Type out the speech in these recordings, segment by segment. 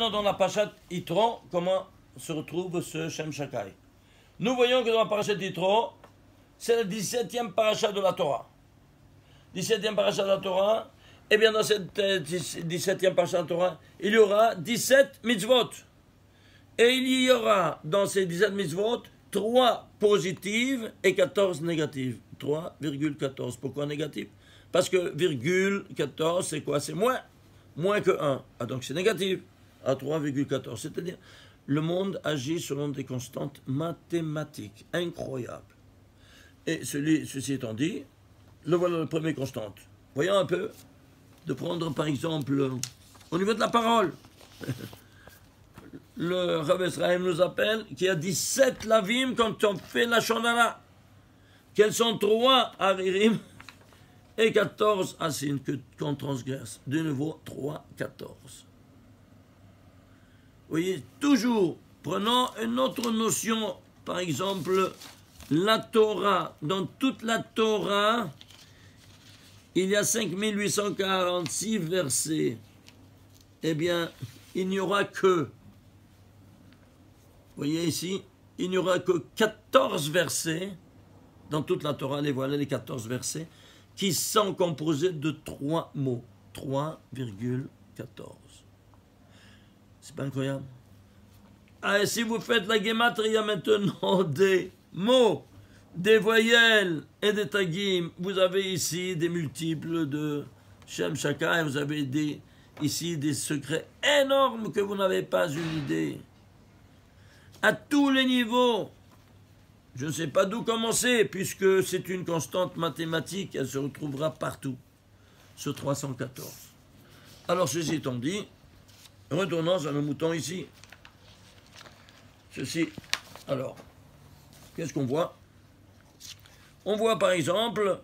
Dans la Parashat Yitro, comment se retrouve ce Shem Shakai? Nous voyons que dans la Parashat Yitro, c'est la 17e parasha de la Torah. 17e parasha de la Torah, et bien dans cette 17e parasha de la Torah, il y aura 17 mitzvot. Et il y aura dans ces 17 mitzvot 3 positives et 14 négatives. 3,14. Pourquoi négatif? Parce que virgule 14, c'est quoi? C'est moins. Moins que 1. Ah, donc c'est négatif. À 3,14. C'est-à-dire, le monde agit selon des constantes mathématiques incroyables. Et ceci étant dit, le voilà le premier constante. Voyons un peu, de prendre par exemple, au niveau de la parole. Le Rav Israël nous appelle qu'il y a 17 lavim quand on fait la shonara. Quels sont 3 aririm et 14 asin qu'on transgresse. De nouveau, 3, 14. Vous voyez, toujours, prenons une autre notion, par exemple, la Torah. Dans toute la Torah, il y a 5846 versets. Eh bien, il n'y aura que, vous voyez ici, il n'y aura que 14 versets, dans toute la Torah, les voilà les 14 versets, qui sont composés de 3 mots. 3,14. C'est pas incroyable? Ah, et si vous faites la gematria maintenant des mots, des voyelles et des tagim, vous avez ici des multiples de Shem Shakai, vous avez ici des secrets énormes que vous n'avez pas une idée. À tous les niveaux. Je ne sais pas d'où commencer, puisque c'est une constante mathématique, elle se retrouvera partout, ce 314. Alors, ceci étant dit, retournons à nos moutons ici. Ceci, alors, qu'est-ce qu'on voit? On voit par exemple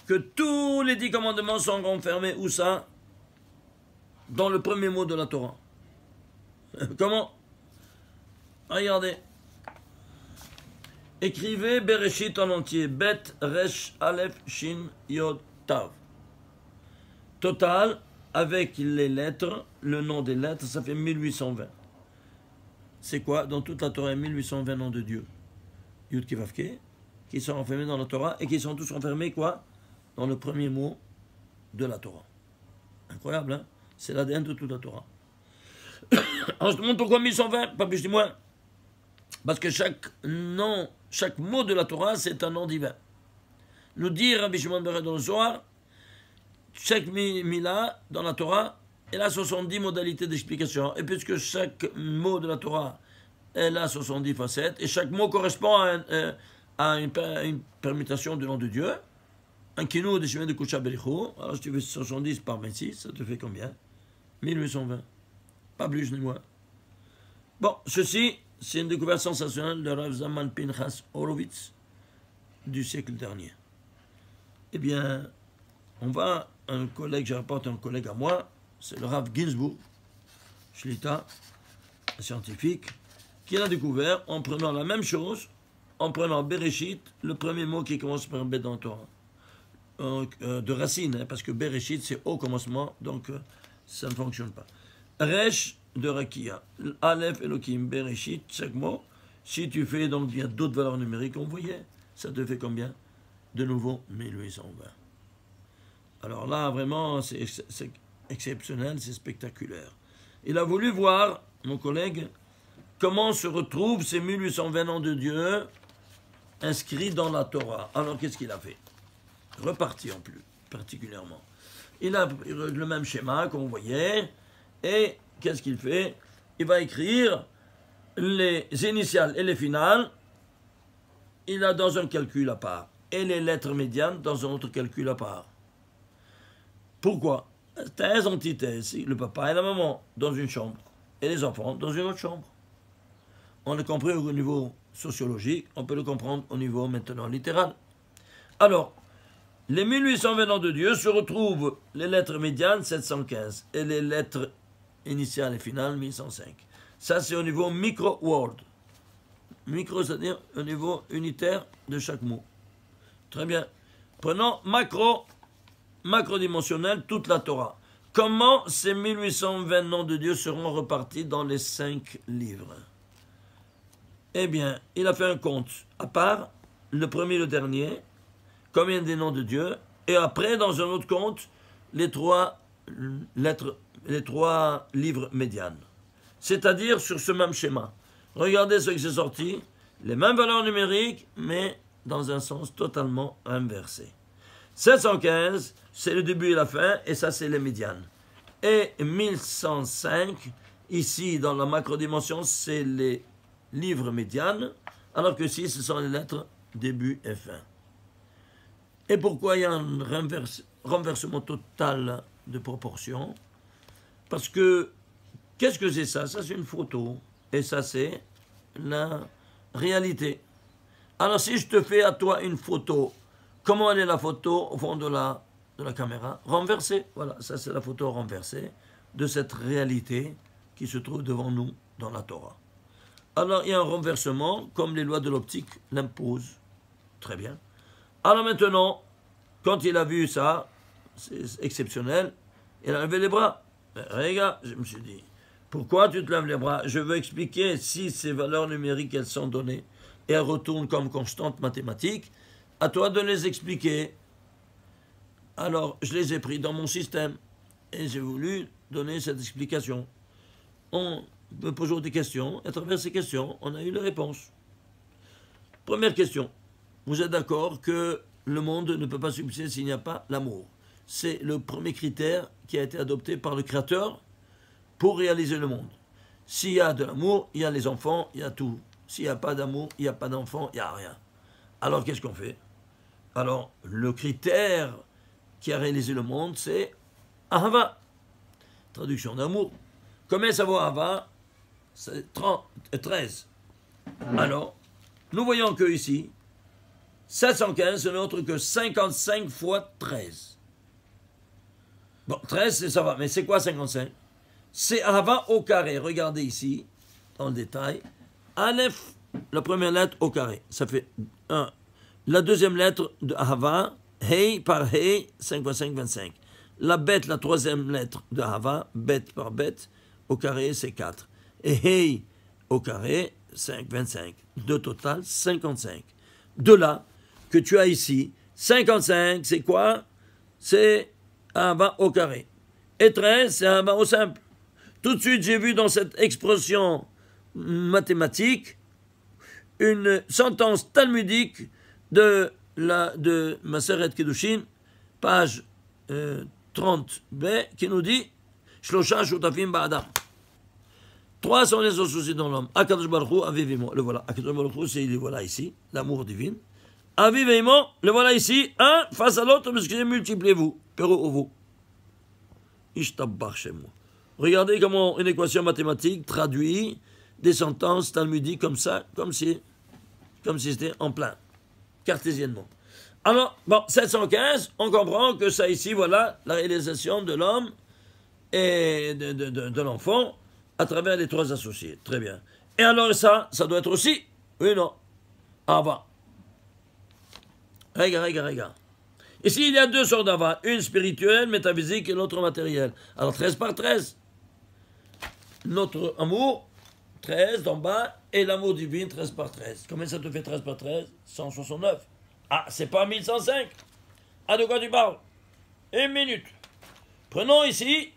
que tous les 10 commandements sont renfermés, où ça? Dans le premier mot de la Torah. Comment? Regardez. Écrivez Bereshit en entier. Bet, Resh, Aleph, Shin, Yod, Tav. Total, avec les lettres, le nom des lettres, ça fait 1820. C'est quoi? Dans toute la Torah, 1820 noms de Dieu. Yud Kivavke, qui sont renfermés dans la Torah et qui sont tous renfermés, quoi? Dans le premier mot de la Torah. Incroyable, hein? C'est l'ADN de toute la Torah. Alors, je te montre pourquoi 1120, pas plus ni moins. Parce que chaque nom, chaque mot de la Torah, c'est un nom divin. Nous dit Rabbi Shimon Bar Yochai dans le Zohar, chaque mila dans la Torah, elle a 70 modalités d'explication. Et puisque chaque mot de la Torah, elle a 70 facettes, et chaque mot correspond à une permutation du nom de Dieu, un kino de chemin de Kusha Bericho, alors si tu fais 70 par 26, ça te fait combien? 1820. Pas plus ni moins. Bon, ceci, c'est une découverte sensationnelle de Rav Zalman Pinchas Horowitz du siècle dernier. Eh bien, on va, un collègue, je rapporte un collègue à moi, c'est le Rav Ginsburg, Shlita, un scientifique, qui l'a découvert en prenant la même chose, en prenant Bereshit, le premier mot qui commence par B dans le Torah, de racine, hein, parce que Bereshit, c'est au commencement, donc ça ne fonctionne pas. Resh de Rakia, Aleph, Elohim, Bereshit, chaque mot. Si tu fais, donc il y a d'autres valeurs numériques, on voyait, ça te fait combien? De nouveau, 1820. Alors là, vraiment, c'est exceptionnel, c'est spectaculaire. Il a voulu voir, mon collègue, comment se retrouvent ces 1820 noms de Dieu inscrits dans la Torah. Alors qu'est-ce qu'il a fait? Reparti en plus, particulièrement. Il a le même schéma qu'on voyait, et qu'est-ce qu'il fait? Il va écrire les initiales et les finales, il a dans un calcul à part, et les lettres médianes dans un autre calcul à part. Pourquoi? Thèse, antithèse, le papa et la maman dans une chambre, et les enfants dans une autre chambre. On l'a compris au niveau sociologique, on peut le comprendre au niveau maintenant littéral. Alors, les 1820 noms de Dieu se retrouvent, les lettres médianes 715, et les lettres initiales et finales 1105. Ça, c'est au niveau micro-word. Micro, c'est-à-dire au niveau unitaire de chaque mot. Très bien. Prenons macro-dimensionnel, toute la Torah. comment ces 1820 noms de Dieu seront repartis dans les 5 livres? Eh bien, il a fait un compte, à part le premier et le dernier, combien des noms de Dieu, et après, dans un autre compte, les 3 lettres, les 3 livres médianes. C'est-à-dire sur ce même schéma. Regardez ce qui s'est sorti, les mêmes valeurs numériques, mais dans un sens totalement inversé. 715, c'est le début et la fin, et ça c'est les médianes. Et 1105, ici dans la macro-dimension, c'est les livres médianes, alors que ici ce sont les lettres début et fin. Et pourquoi il y a un renversement total de proportion? Parce que, qu'est-ce que c'est ça? Ça c'est une photo, et ça c'est la réalité. Alors si je te fais à toi une photo, comment elle est la photo au fond de la caméra? Renversée. Voilà, ça c'est la photo renversée de cette réalité qui se trouve devant nous dans la Torah. Alors il y a un renversement comme les lois de l'optique l'imposent. Très bien. Alors maintenant, quand il a vu ça, c'est exceptionnel, il a levé les bras. Regarde, je me suis dit, pourquoi tu te lèves les bras? Je veux expliquer si ces valeurs numériques elles sont données et elles retournent comme constantes mathématiques, à toi de les expliquer. Alors, je les ai pris dans mon système et j'ai voulu donner cette explication. On me pose des questions, et à travers ces questions, on a eu les réponses. Première question. Vous êtes d'accord que le monde ne peut pas subsister s'il n'y a pas l'amour? C'est le premier critère qui a été adopté par le Créateur pour réaliser le monde. S'il y a de l'amour, il y a les enfants, il y a tout. S'il n'y a pas d'amour, il n'y a pas d'enfants, il n'y a rien. Alors qu'est-ce qu'on fait? Alors, le critère qui a réalisé le monde, c'est Ahava. Traduction d'amour. Combien ça vaut Ahava? C'est 13. Alors, nous voyons que ici, 715, ce n'est autre que 55 fois 13. Bon, 13, ça va, mais c'est quoi 55? C'est Ahava au carré. Regardez ici, dans le détail. Aleph, la première lettre au carré. Ça fait 1. La deuxième lettre de Ahava, Hey par Hey, 5 fois 5, 25. La bête, la troisième lettre de Ahava, bête par bête, au carré, c'est 4. Et Hey au carré, 5, 25. De total, 55. De là que tu as ici, 55, c'est quoi? C'est Ahava au carré. Et 13, c'est Ahava au simple. Tout de suite, j'ai vu dans cette expression mathématique une sentence talmudique de Maseret Kedushin, page 30b, qui nous dit Shlosha Shutafim Ba'adam. 3 sont les associés dans l'homme. Akadosh Baruch Hu, Aviv Imo. Le voilà. Akadosh Baruch Hu, c'est le voilà ici, l'amour divin. Aviv Imo, le voilà ici, un face à l'autre, parce que multipliez-vous. Pero ou vous. Ishtabbar chez moi. Regardez comment une équation mathématique traduit des sentences talmudiques comme ça, comme si c'était en plein, cartésiennement. Alors, bon, 715, on comprend que ça ici, voilà, la réalisation de l'homme et de l'enfant à travers les 3 associés. Très bien. Et alors ça doit être aussi, oui, non, Ava. Regarde. Ici, il y a 2 sortes d'Ava, une spirituelle, métaphysique et l'autre matérielle. Alors 13 par 13. Notre amour, 13 d'en bas, et l'amour divin, 13 par 13. Combien ça te fait 13 par 13? 169. Ah, c'est pas 1105. Ah, de quoi tu parles? Une minute. Prenons ici,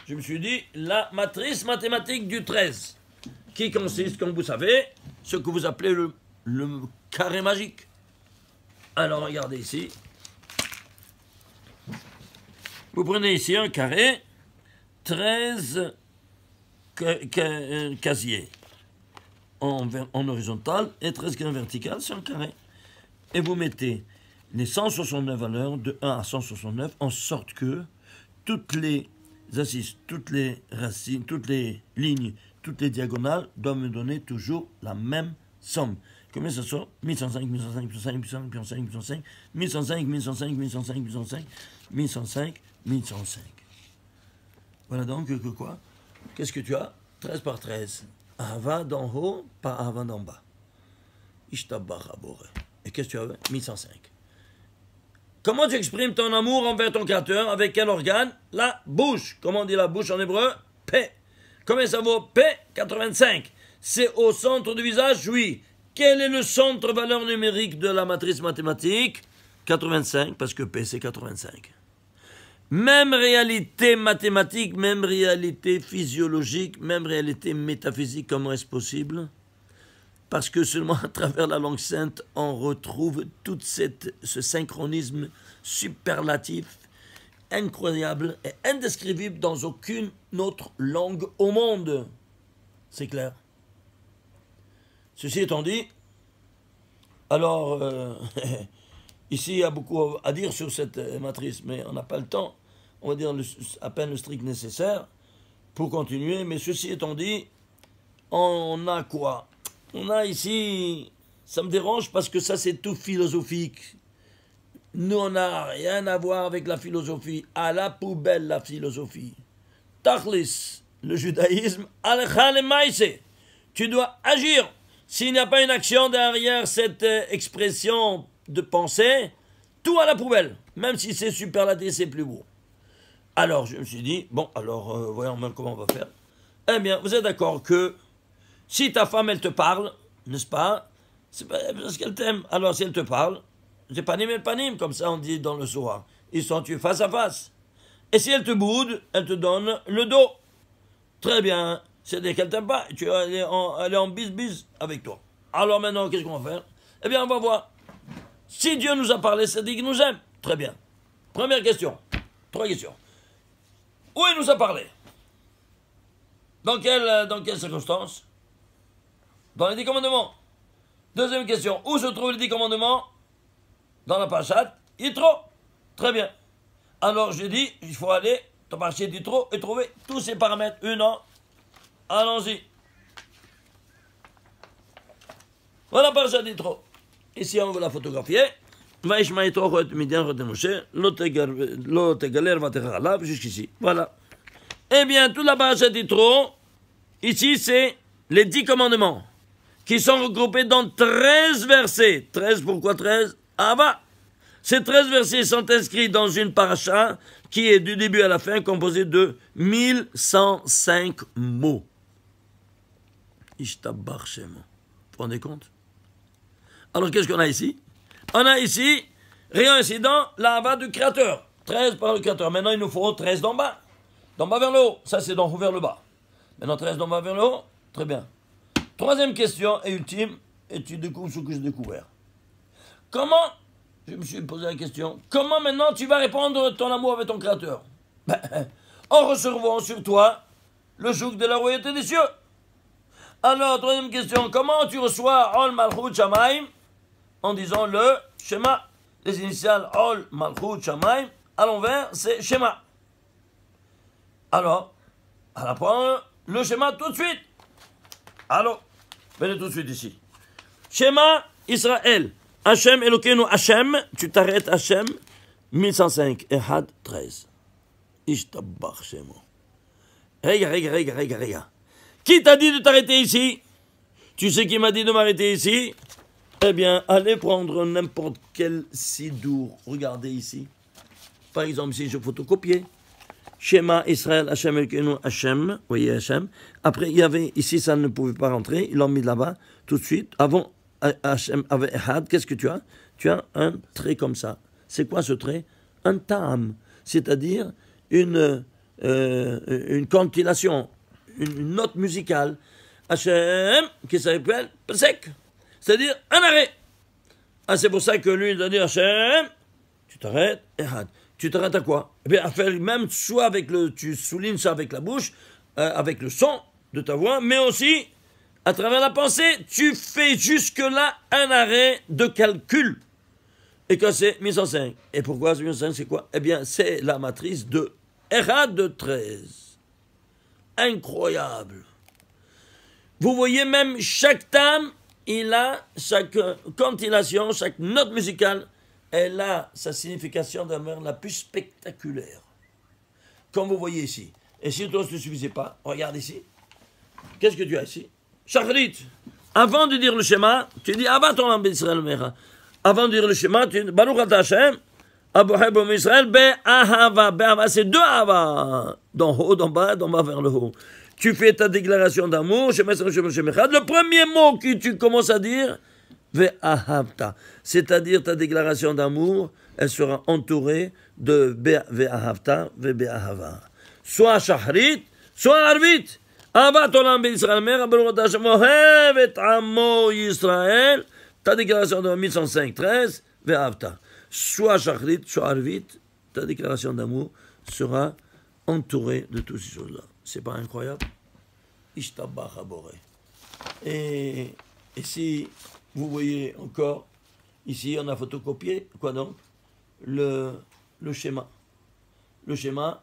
je me suis dit, la matrice mathématique du 13, qui consiste, comme vous savez, ce que vous appelez le carré magique. Alors, regardez ici. Vous prenez ici un carré, 13 casiers en horizontal et 13 en vertical, c'est un carré. Et vous mettez les 169 valeurs de 1 à 169 en sorte que toutes les assises, toutes les racines, toutes les lignes, toutes les diagonales doivent me donner toujours la même somme. Combien ça sort? 1105, 1105, 1105, 1105, 1105, 1105, 1105, 1105, 1105, 1105, 1105. Voilà donc que quoi? Qu'est-ce que tu as? 13 par 13. Ahava d'en haut, pas Ahava d'en bas. Ishtabbar Abore. Et qu'est-ce que tu as? 1105. comment tu exprimes ton amour envers ton Créateur? Avec quel organe? La bouche. Comment on dit la bouche en hébreu? P. Combien ça vaut? P, 85. C'est au centre du visage? Oui. Quel est le centre valeur numérique de la matrice mathématique? 85, parce que P c'est 85. Même réalité mathématique, même réalité physiologique, même réalité métaphysique, comment est-ce possible? Parce que seulement à travers la langue sainte, on retrouve tout ce synchronisme superlatif, incroyable et indescriptible dans aucune autre langue au monde. C'est clair. Ceci étant dit, alors, ici il y a beaucoup à dire sur cette matrice, mais on n'a pas le temps. On va dire à peine le strict nécessaire pour continuer. Mais ceci étant dit, on a quoi? On a ici, ça me dérange parce que ça c'est tout philosophique. Nous on n'a rien à voir avec la philosophie. À la poubelle la philosophie. Tachlis, le judaïsme, alecha lemaïse. Tu dois agir. S'il n'y a pas une action derrière cette expression de pensée, tout à la poubelle. Même si c'est superlatif, c'est plus beau. Alors, je me suis dit, bon, alors, voyons même comment on va faire. Eh bien, vous êtes d'accord que si ta femme, elle te parle, n'est-ce pas? C'est parce qu'elle t'aime. Alors, si elle te parle, c'est panim et panim, comme ça on dit dans le Zohar. Ils sont tués face à face. Et si elle te boude, elle te donne le dos. Très bien. C'est-à-dire qu'elle t'aime pas. Elle est en bis-bis avec toi. Alors maintenant, qu'est-ce qu'on va faire? Eh bien, on va voir. Si Dieu nous a parlé, ça dit qu'il nous aime. Très bien. Première question. 3 questions. Où il nous a parlé? Dans quelles circonstances? Dans les 10 commandements. Deuxième question. Où se trouvent les 10 commandements? Dans la parashat Yitro. Très bien. Alors j'ai dit, il faut aller dans la parashat Yitro et trouver tous ces paramètres. Allons-y. Voilà la parashat Yitro. Ici on veut la photographier. Jusqu'ici. Voilà. Eh bien, toute la parashat Yitro, ici, c'est les 10 commandements qui sont regroupés dans 13 versets. 13, pourquoi 13? Ah bah! Ces 13 versets sont inscrits dans une paracha qui est du début à la fin composée de 1105 mots. Ishtabach Shemo. Vous vous rendez compte? Alors, qu'est-ce qu'on a ici? On a ici, rien incident, la hava du Créateur. 13 par le Créateur. Maintenant, il nous faut 13 d'en bas. D'en bas vers le haut. Ça, c'est d'en haut vers le bas. Maintenant, 13 d'en bas vers le haut. Très bien. Troisième question et ultime, et tu découvres ce que j'ai découvert. Comment, je me suis posé la question, comment maintenant tu vas répondre ton amour avec ton Créateur? En recevant sur toi le joug de la royauté des cieux. Alors, troisième question, comment tu reçois Ol Malchut Shamaim en disant le Shema? Les initiales Ol Malchut Shamaim, à l'envers, c'est Shema. Alors, on apprend le Shema tout de suite. Alors, venez tout de suite ici. Shema Israël. Hachem Elokeinu Hachem. Tu t'arrêtes Hachem. 1105. Ehad 13. Ishtabach Shemo. Regarde. Qui t'a dit de t'arrêter ici? Tu sais qui m'a dit de m'arrêter ici? Eh bien, allez prendre n'importe quel sidour. Regardez ici. Par exemple, ici, je photocopie. Shema Israël, Hachem Elokeinu Hachem. Voyez Hachem. Après, il y avait, ici, ça ne pouvait pas rentrer. Ils l'ont mis là-bas, tout de suite. Avant Hachem avec Ehad, qu'est-ce que tu as? Tu as un trait comme ça. C'est quoi ce trait? Un tam. C'est-à-dire une cantillation, une note musicale. Hachem, qui s'appelle sec. C'est-à-dire un arrêt. Ah, c'est pour ça que lui, il a dit Hachem, tu t'arrêtes, Ehad. Tu t'arrêtes à quoi? Eh bien, à faire même soit avec tu soulignes ça avec la bouche, avec le son de ta voix, mais aussi à travers la pensée, tu fais jusque-là un arrêt de calcul. Et que c'est 1105. Et pourquoi c'est 1105? C'est quoi? Eh bien, c'est la matrice de Ehad de 13. Incroyable. Vous voyez même chaque tam, il a chaque cantillation, chaque note musicale, elle a sa signification de la manière la plus spectaculaire. Comme vous voyez ici. Et si toi, ça ne suffisait pas, regarde ici. Qu'est-ce que tu as ici? Shachrit. Avant de dire le schéma, tu dis Avat ton Israël Mecha. Avant de dire le schéma, tu dis Baruch Ata Hashem, Aboheb Israël, Be'ahava. Be'ahava, c'est deux Ahava. D'en haut, d'en bas vers le haut. Tu fais ta déclaration d'amour. Le premier mot que tu commences à dire, Ve'ahavta. C'est-à-dire ta déclaration d'amour, elle sera entourée de Ve'ahavta, Ve'ahava. Soit Shahrit, soit Arvit. Avat olam b'Israël, mer abelot Hashem, ohev et amo Yisraël. Ta déclaration de 1105, 13, Ve'ahavta. Soit Shachrit, soit Arvit, ta déclaration d'amour sera entourée de toutes ces choses-là. C'est pas incroyable? Ishtabach Aboré. Et si vous voyez encore, ici on a photocopié, quoi donc? Le schéma. Le schéma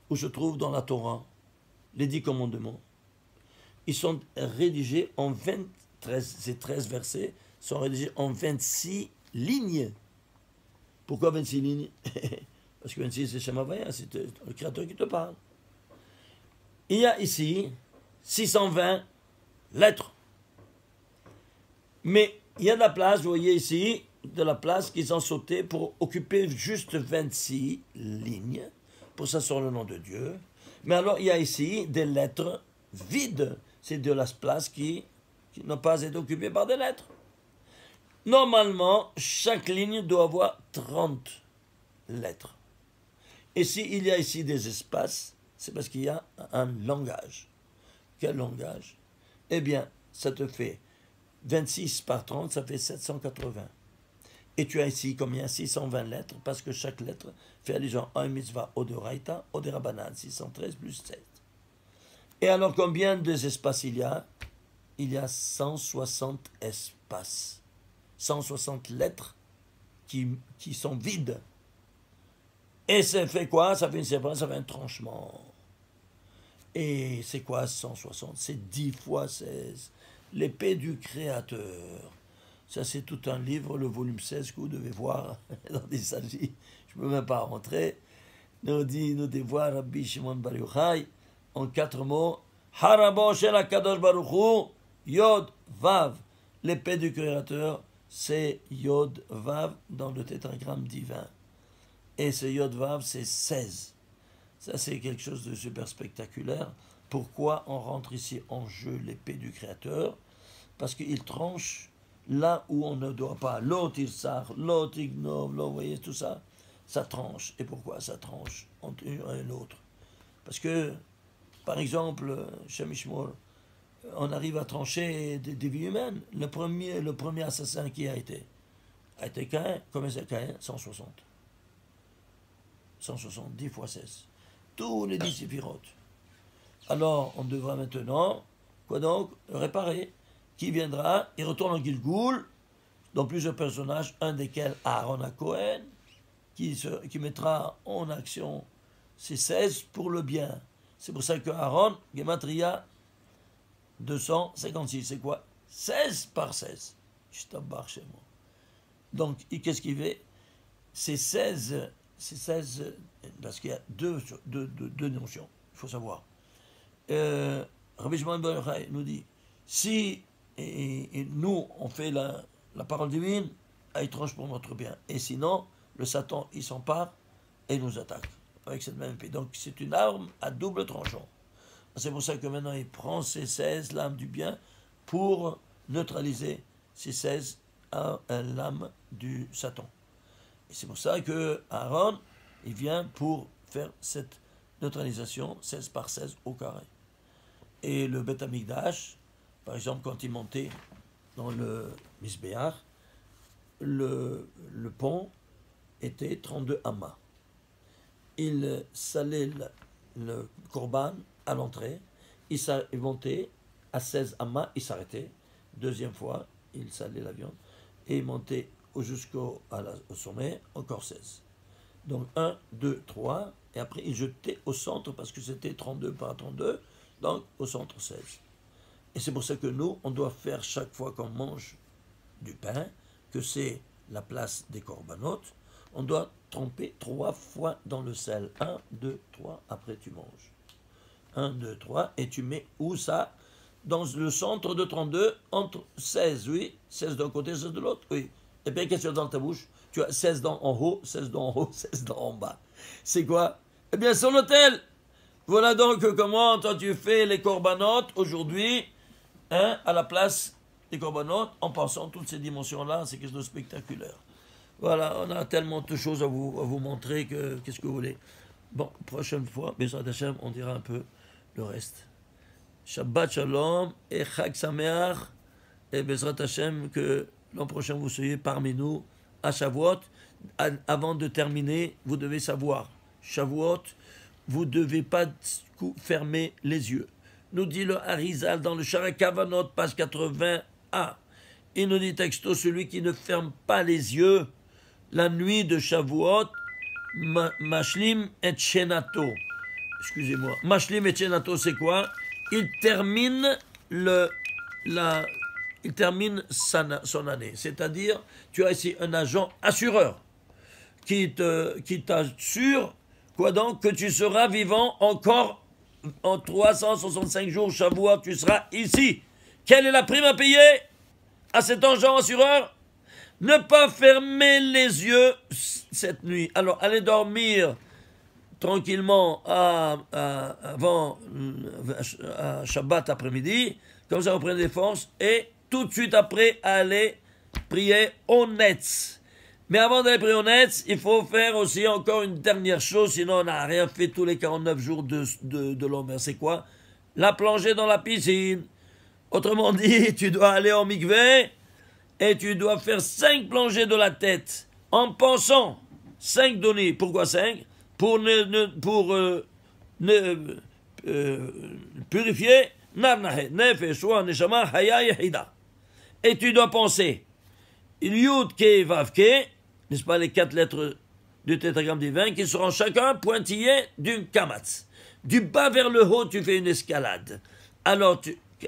où se trouve dans la Torah les 10 commandements. Ils sont rédigés en ces 13 versets sont rédigés en 26 lignes. Pourquoi 26 lignes? Parce que 26 c'est Shemavaya, c'est le Créateur qui te parle. Il y a ici 620 lettres. Mais il y a de la place, vous voyez ici, de la place qu'ils ont sauté pour occuper juste 26 lignes, pour ça sur le nom de Dieu. Mais alors il y a ici des lettres vides. C'est de la place qui n'a pas été occupée par des lettres. Normalement, chaque ligne doit avoir 30 lettres. Et s'il y a ici des espaces, c'est parce qu'il y a un langage. Quel langage? Eh bien, ça te fait 26 par 30, ça fait 780. Et tu as ici combien? 620 lettres, parce que chaque lettre fait allusion à un mitzvah ou de raïta ou de rabbanan, 613 plus 7. Et alors, combien d'espaces il y a? Il y a 160 espaces. 160 lettres qui sont vides. Et ça fait quoi? Ça fait une séparation, ça fait un tranchement. Et c'est quoi 160? C'est 10 fois 16. L'épée du Créateur. Ça, c'est tout un livre, le volume 16, que vous devez voir dans des salles. Je ne peux même pas rentrer. Nous dévoile Rabbi Shimon Bar Yochai en 4 mots. Harabo shel HaKadosh Baruch Hu, Yod Vav. L'épée du Créateur, c'est Yod Vav dans le tétragramme divin. Et ce Yod Vav, c'est 16. Ça, c'est quelque chose de super spectaculaire. Pourquoi on rentre ici en jeu l'épée du Créateur? Parce qu'il tranche là où on ne doit pas. L'autre, il sort, l'autre, ignore, vous voyez tout ça? Ça tranche. Et pourquoi ça tranche entre un et l'autre? Parce que, par exemple, chez Mishmor, on arrive à trancher des vies humaines. Le premier assassin qui a été Caïn. Combien c'est Caïn? 160. 160, 10 fois 16. Tous les 10 séphirotes. Alors, on devra maintenant, quoi donc, réparer. Qui viendra? Il retourne en Gilgoul, dans plusieurs personnages, un desquels Aaron à Cohen, qui mettra en action ces 16 pour le bien. C'est pour ça que Aaron, Gematria, 256, c'est quoi? 16 par 16. Je t'embarque chez moi. Donc, qu'est-ce qu'il fait? C'est 16, parce qu'il y a deux notions, il faut savoir. Rabbi Shimon Bar Yochai nous dit, si et nous, on fait la parole divine, elle tranche pour notre bien. Et sinon, le Satan, il s'empare et il nous attaque avec cette même épée. Donc, c'est une arme à double tranchant. C'est pour ça que maintenant, il prend ces 16 lames du bien pour neutraliser ces 16 lames du Satan. Et c'est pour ça que Aaron, il vient pour faire cette neutralisation 16 par 16 au carré. Et le Beth Amikdash, par exemple, quand il montait dans le Misbéach, le pont était 32 amas. Il salait le korban à l'entrée, il montait à 16 amas, il s'arrêtait. Deuxième fois, il salait la viande, et il montait jusqu'au sommet, encore 16. Donc 1, 2, 3, et après il jetait au centre, parce que c'était 32 par 32, donc au centre 16. Et c'est pour ça que nous, on doit faire chaque fois qu'on mange du pain, que c'est la place des corbanotes, on doit tremper 3 fois dans le sel. 1, 2, 3, après tu manges. 1, 2, 3, et tu mets où ça? Dans le centre de 32, entre 16, oui, 16 d'un côté, 16 de l'autre, oui. Et bien, qu'est-ce qu'il y a dans ta bouche? Tu as 16 dents en haut, 16 dents en haut, 16 dents en bas. C'est quoi? Eh bien, son hôtel. Voilà donc comment toi tu fais les corbanotes aujourd'hui, hein, à la place des corbanotes, en pensant toutes ces dimensions-là, c'est quelque chose de spectaculaire. Voilà, on a tellement de choses à vous montrer que qu'est-ce que vous voulez. Bon, prochaine fois, Bezrat Hashem, on dira un peu le reste. Shabbat Shalom et Chag Sameach et Bezrat Hashem, que l'an prochain vous soyez parmi nous à Shavuot. Avant de terminer, vous devez savoir, Shavuot, vous ne devez pas fermer les yeux. Nous dit le Harizal dans le Sharakavanot, page 80a. Il nous dit texto, celui qui ne ferme pas les yeux la nuit de Shavuot, Mashlim et Shenato. Excusez-moi. Mashlim et Shenato, c'est quoi? Il termine son année. C'est-à-dire, tu as ici un agent assureur qui t'assure, quoi donc, que tu seras vivant encore en 365 jours, Shavuot, tu seras ici. Quelle est la prime à payer à cet agent assureur? Ne pas fermer les yeux cette nuit. Alors, allez dormir tranquillement avant Shabbat après-midi, comme ça vous prenez des forces, et tout de suite après, allez prier au Netz. Mais avant d'aller prier au Netz, il faut faire aussi encore une dernière chose, sinon on n'a rien fait tous les 49 jours de l'homme. C'est quoi? La plongée dans la piscine. Autrement dit, tu dois aller en mikvé et tu dois faire 5 plongées de la tête en pensant 5 données. Pourquoi 5? Pour purifier et tu dois penser Yud Ke Vav Ke, n'est-ce pas, les 4 lettres du tétragramme divin qui seront chacun pointillés d'une kamatz. Du bas vers le haut, tu fais une escalade. Alors,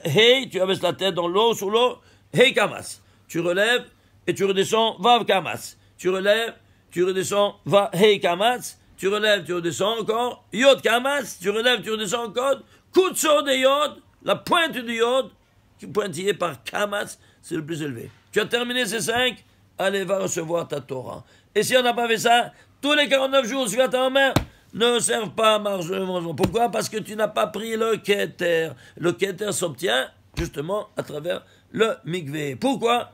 hey, tu abaisses la tête dans l'eau, sous l'eau, hey kamatz. Tu relèves et tu redescends, Vav kamatz. Tu relèves, tu redescends, hey kamatz. Tu relèves, tu redescends encore, Yod kamatz. Tu relèves, tu redescends encore, Kutso de Yod, la pointe du Yod, pointillé par kamatz, c'est le plus élevé. Tu as terminé ces 5, allez, va recevoir ta Torah. Et si on n'a pas fait ça, tous les 49 jours, suivant ta mère, ne servent pas à marcher. Pourquoi? Parce que tu n'as pas pris le Keter. Le Keter s'obtient justement à travers le mikvé. Pourquoi?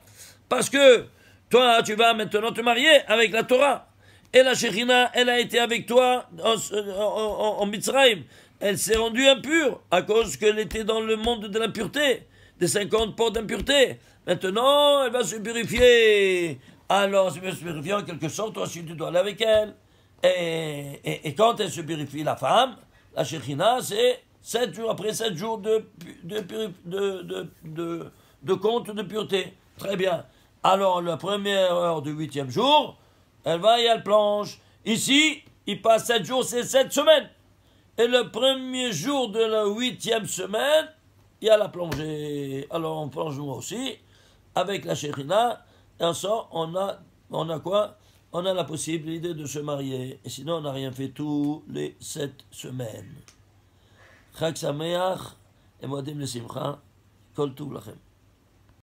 Parce que toi, tu vas maintenant te marier avec la Torah. Et la Shekhinah, elle a été avec toi en Mitzrayim. Elle s'est rendue impure à cause qu'elle était dans le monde de l'impureté, des 50 portes d'impureté. Maintenant, elle va se purifier. Alors, elle va se purifier en quelque sorte, toi aussi tu dois aller avec elle. Et quand elle se purifie, la femme, la Shekhinah, c'est 7 jours, après 7 jours de compte de pureté. Très bien. Alors, la première heure du 8e jour, elle va et elle plonge. Ici, il passe 7 jours, c'est 7 semaines. Et le premier jour de la 8e semaine, il y a la plongée. Alors, on plonge nous aussi, avec la Shekhinah, et ensemble, on a quoi? On a la possibilité de se marier. Et sinon, on n'a rien fait tous les 7 semaines. Chag Sameach et Moadim le Simcha. Kol Tov Lachem.